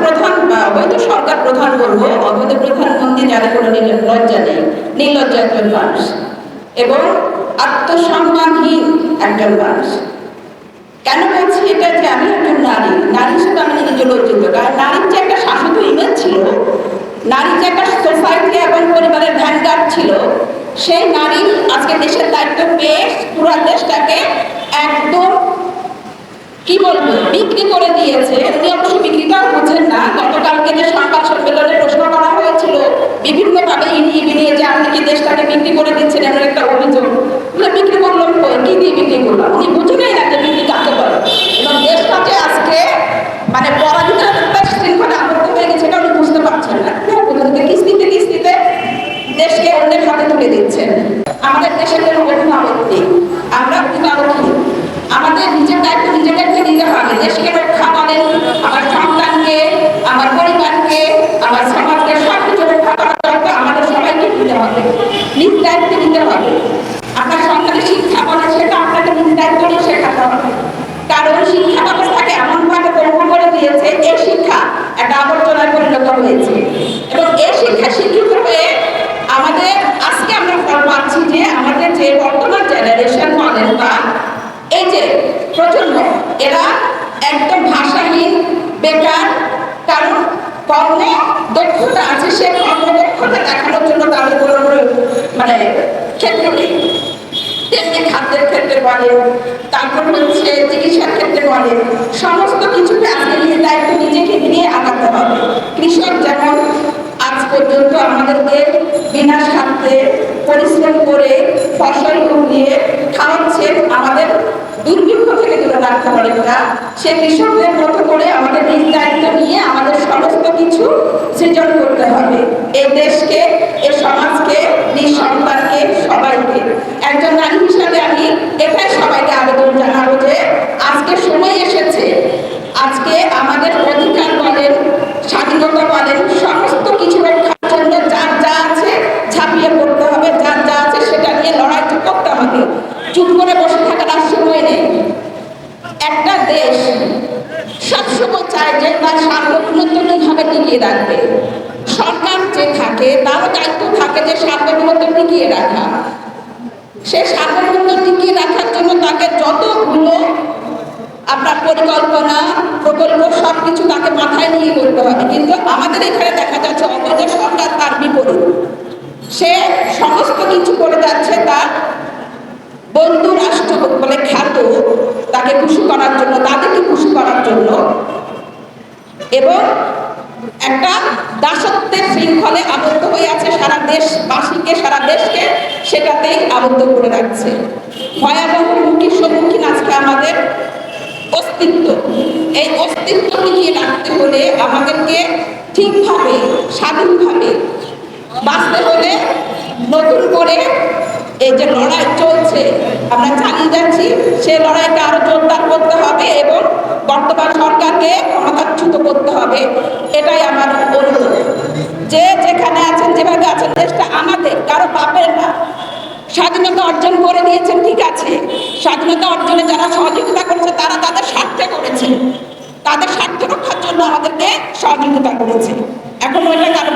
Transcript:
প্রধান অবৈধ সরকার প্রধান বলবো, অবৈধ প্রধানমন্ত্রী যারা কোনো লজ্জা নেই, নির্লজ্জ একজন মানুষ এবং আত্মসম্মানহীন একজন মানুষ। কেন বলছি এটা, যে আমি একজন নারী, নারী হিসেবে আমি নিজে লজ্জিত। কারণ নারীর যে একটা শাশ্বত ইমেজ ছিল, নারীর যে একটা সোসাইটি এবং পরিবারের ভ্যানগার্ড ছিল, সেই নারী আজকে দেশের দায়িত্ব পেয়ে পুরো দেশটাকে একদম কি বলবো বিক্রি করে দিয়েছে। উনি অবশ্য বিক্রিটাও বুঝেন না। গতকালকে যে সংবাদ সম্মেলনে প্রশ্ন করা হয়েছিল বিভিন্নভাবে ইনিয়ে বিনিয়ে যে আপনি কি দেশটাকে বিক্রি করে দিচ্ছেন, এমন একটা অভিযোগ। বিক্রি করলাম কি দিয়ে বিক্রি করলাম, উনি বুঝে নেই না যে বিক্রি কাকে বলে। এবং দেশটা যে আজকে মানে পরাজিত শৃঙ্খলা আবদ্ধ হয়ে গেছে এটা উনি বুঝতে পারছেন না। কিস্তিতে কিস্তিতে দেশকে অন্যের হাতে তুলে দিচ্ছেন। আমাদের দেশের কোনো অভিভাবকই, আমরা অভিভাবকই, আমাদের নিজের দায়িত্ব নিজেদেরকে নিতে হবে। দেশকে রক্ষা করেন, আমার সন্তানকে, আমার পরিবারকে, আমার সমাজকে সব কিছু রক্ষা করার দায়িত্ব আমাদের সবাইকে নিতে হবে, নিজ দায়িত্ব নিতে হবে। আপনার সন্তানের শিক্ষা বলে সেটা আপনাকে নিজ দায়িত্ব নিয়ে শেখাতে হবে। কারণ শিক্ষা ব্যবস্থাকে এমনভাবে পঙ্গু করে দিয়েছে, এই শিক্ষা একটা আবর্জনায় পরিণত হয়েছে। এবং এই শিক্ষা শিক্ষিত হয়ে আমাদের আজকে আমরা ফল পাচ্ছি যে আমাদের যে বর্তমান জেনারেশন বলেন বা এই যে প্রজন্ম, এরা একদম ভাষাহীন, বেকার। কারণ কর্ম দক্ষতা আছে, সে কর্মদক্ষতা দেখানোর জন্য তাদের কোনো মানে ক্ষেত্র নেই। তেমনি খাদ্যের ক্ষেত্রে বলেন, তারপর হচ্ছে চিকিৎসার ক্ষেত্রে বলেন, সমস্ত কিছুতে আজকে নিজের দায়িত্ব নিজেকে নিয়ে আগাতে হবে। কৃষক যেমন আজ পর্যন্ত আমাদেরকে বিনা স্বার্থে পরিশ্রম করে ফসল উঠিয়ে খাওয়াচ্ছেন, আমাদের দুর্ভিক্ষ থেকে দূরে রাখতে পারে না। সে কৃষকদের মতো করে আমাদের নিজ দায়িত্ব নিয়ে আমাদের সমস্ত কিছু সৃজন করতে হবে। এই দেশকে, এই সমাজকে, নিজ সন্তানকে, সবাইকে। একজন নারী হিসাবে আমি এটাই সবাইকে আবেদন জানাবো যে আজকে সময় এসেছে, আজকে আমাদের অধিকার বলেন, স্বাধীনতা বলেন, সমস্ত কিছু রক্ষার জন্য যার যা আছে ঝাঁপিয়ে পড়তে হবে, যার যা আছে সেটা নিয়ে লড়াই করতে হবে। চুপ করে বসে থাকার আর সময় নেই। একটা দেশ সবসময় চায় যে তার সার্বভৌমত্বভাবে টিকিয়ে রাখবে। সরকার যে থাকে তারও দায়িত্ব থাকে যে সার্বভৌমত্ব টিকিয়ে রাখা। সে সার্বভৌমত্ব টিকিয়ে রাখার জন্য তাকে যতগুলো আপনার পরিকল্পনা, প্রকল্প সবকিছু তাকে মাথায় নিয়ে করতে হবে। কিন্তু আমাদের এখানে দেখা যাচ্ছে অবৈধ সরকার তার বিপরীত। সে সমস্ত কিছু করে যাচ্ছে তার বন্ধু রাষ্ট্র বলে খ্যাত, তাকে খুশি করার জন্য, তাদেরকে খুশি করার জন্য, এবং একটা দাসত্বের শৃঙ্খলে আবদ্ধ হয়ে আছে সারা দেশবাসীকে, সারা দেশকে সেটাতেই আবদ্ধ করে রাখছে। ভয়াবহ হুমকির সম্মুখীন আজকে আমাদের অস্তিত্ব। এই অস্তিত্ব টিকিয়ে রাখতে হলে আমাদেরকে ঠিকভাবে, স্বাধীনভাবে বাঁচতে হলে নতুন করে এই যে লড়াই চলছে আমরা চালিয়ে যাচ্ছি, সে লড়াইকে আরো জোরদার করতে হবে এবং বর্তমান সরকারকে ক্ষমতাচ্যুত করতে হবে। এটাই আমার অনুরোধ। যে যেখানে আছেন, যেভাবে আছেন, দেশটা আমাদের, কারো বাপের না। স্বাধীনতা অর্জন করে দিয়েছেন, ঠিক আছে, স্বাধীনতা অর্জনে যারা সহযোগিতা করেছে তারা তাদের স্বার্থে করেছে, তাদের স্বার্থ রক্ষার জন্য আমাদেরকে সহযোগিতা করেছে। এখন ওইটা কারো